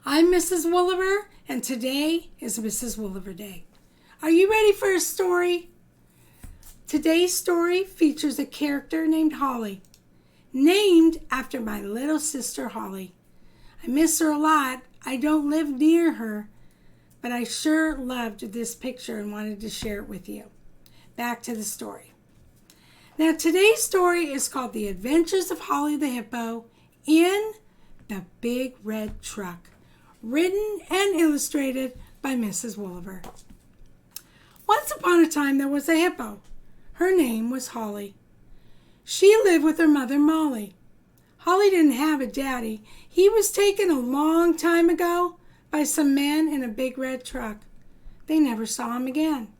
I'm Mrs. Wolliver, and today is Mrs. Wolliver Day. Are you ready for a story? Today's story features a character named Holly, named after my little sister Holly. I miss her a lot. I don't live near her, but I sure loved this picture and wanted to share it with you. Back to the story. Now, today's story is called The Adventures of Holly the Hippo in the Big Red Truck, written and illustrated by Mrs. Wolliver. Once upon a time, there was a hippo. Her name was Holly. She lived with her mother, Molly. Holly didn't have a daddy. He was taken a long time ago by some men in a big red truck. They never saw him again.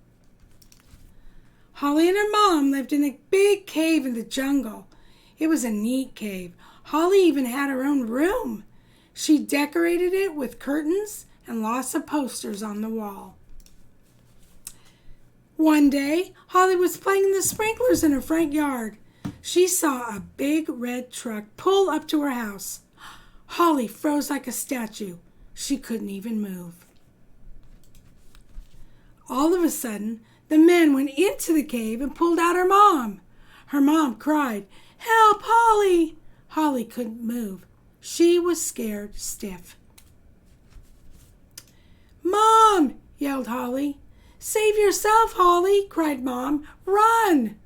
Holly and her mom lived in a big cave in the jungle. It was a neat cave. Holly even had her own room. She decorated it with curtains and lots of posters on the wall. One day, Holly was playing in the sprinklers in her front yard. She saw a big red truck pull up to her house. Holly froze like a statue. She couldn't even move. All of a sudden, the men went into the cave and pulled out her mom. Her mom cried, "Help, Holly!" Holly couldn't move. She was scared stiff. "Mom!" yelled Holly. "Save yourself, Holly!" cried Mom. "Run!"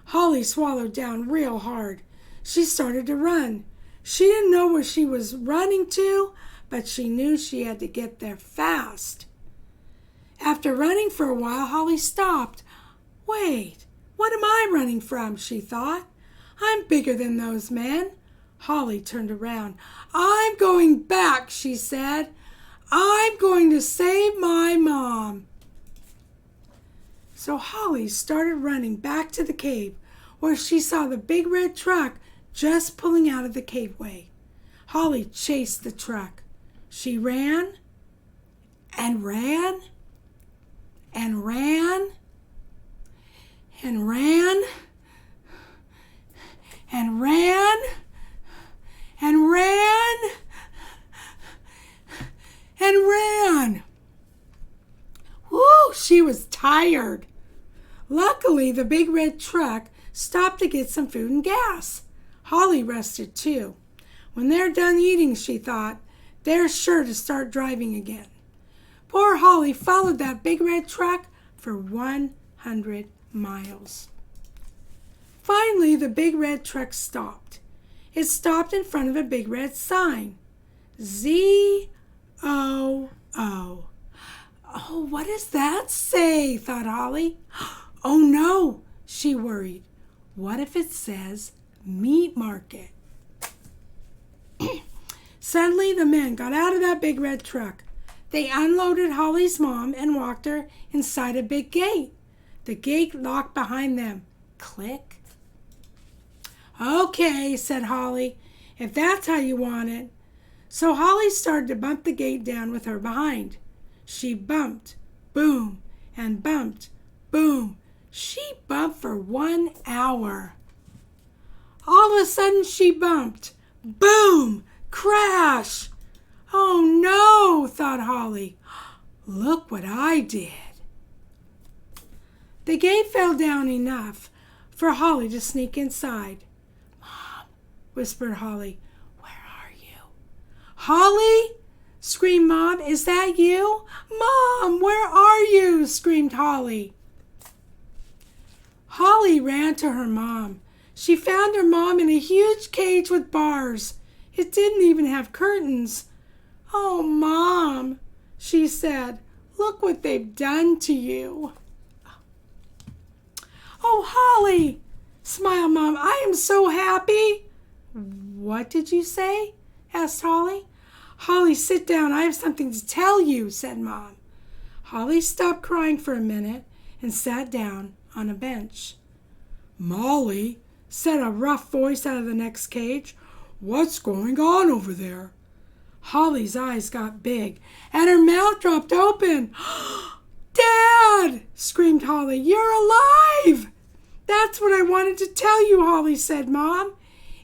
Holly swallowed down real hard. She started to run. She didn't know where she was running to, but she knew she had to get there fast. After running for a while, Holly stopped. "Wait, what am I running from?" she thought. "I'm bigger than those men." Holly turned around. "I'm going back," she said. "I'm going to save my mom." So Holly started running back to the cave, where she saw the big red truck just pulling out of the caveway. Holly chased the truck. She ran and ran and ran and ran and ran and ran and ran. Woo, she was tired. Luckily, the big red truck stopped to get some food and gas. Holly rested too. When they're done eating, she thought, they're sure to start driving again. Poor Holly followed that big red truck for 100 miles. Finally, the big red truck stopped. It stopped in front of a big red sign. Z-O-O. "Oh, what does that say?" thought Holly. "Oh no," she worried. "What if it says meat market?" Suddenly, the men got out of that big red truck. They unloaded Holly's mom and walked her inside a big gate. The gate locked behind them. Click. "Okay," said Holly, "if that's how you want it." So Holly started to bump the gate down with her behind. She bumped, boom, and bumped, boom. She bumped for 1 hour. All of a sudden she bumped, boom, crash. "Oh no," thought Holly. "Look what I did." The gate fell down enough for Holly to sneak inside. "Mom," whispered Holly, "where are you?" "Holly!" screamed Mom. "Is that you?" "Mom, where are you?" screamed Holly. Holly ran to her mom. She found her mom in a huge cage with bars. It didn't even have curtains. "Oh, Mom," she said, "look what they've done to you." "Oh, Holly," smiled Mom, "I am so happy." "What did you say?" asked Holly. "Holly, sit down. I have something to tell you," said Mom. Holly stopped crying for a minute and sat down on a bench. "Molly," said a rough voice out of the next cage, "what's going on over there?" Holly's eyes got big and her mouth dropped open. "Dad!" screamed Holly. "You're alive!" "That's what I wanted to tell you," Holly said, "Mom.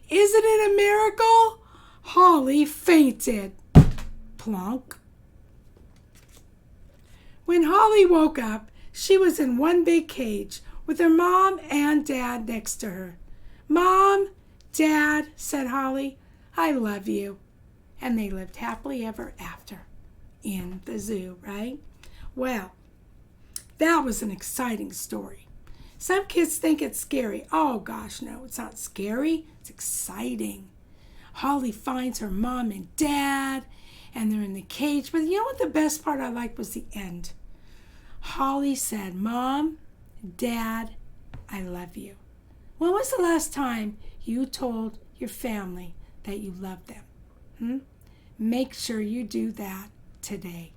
Isn't it a miracle?" Holly fainted. Plonk. When Holly woke up, she was in one big cage with her mom and dad next to her. "Mom, Dad," said Holly, "I love you." And they lived happily ever after in the zoo, right? Well, that was an exciting story. Some kids think it's scary. Oh gosh, no, it's not scary. It's exciting. Holly finds her mom and dad, and they're in the cage. But you know what the best part I liked was the end. Holly said, "Mom, Dad, I love you." When was the last time you told your family that you loved them? Make sure you do that today.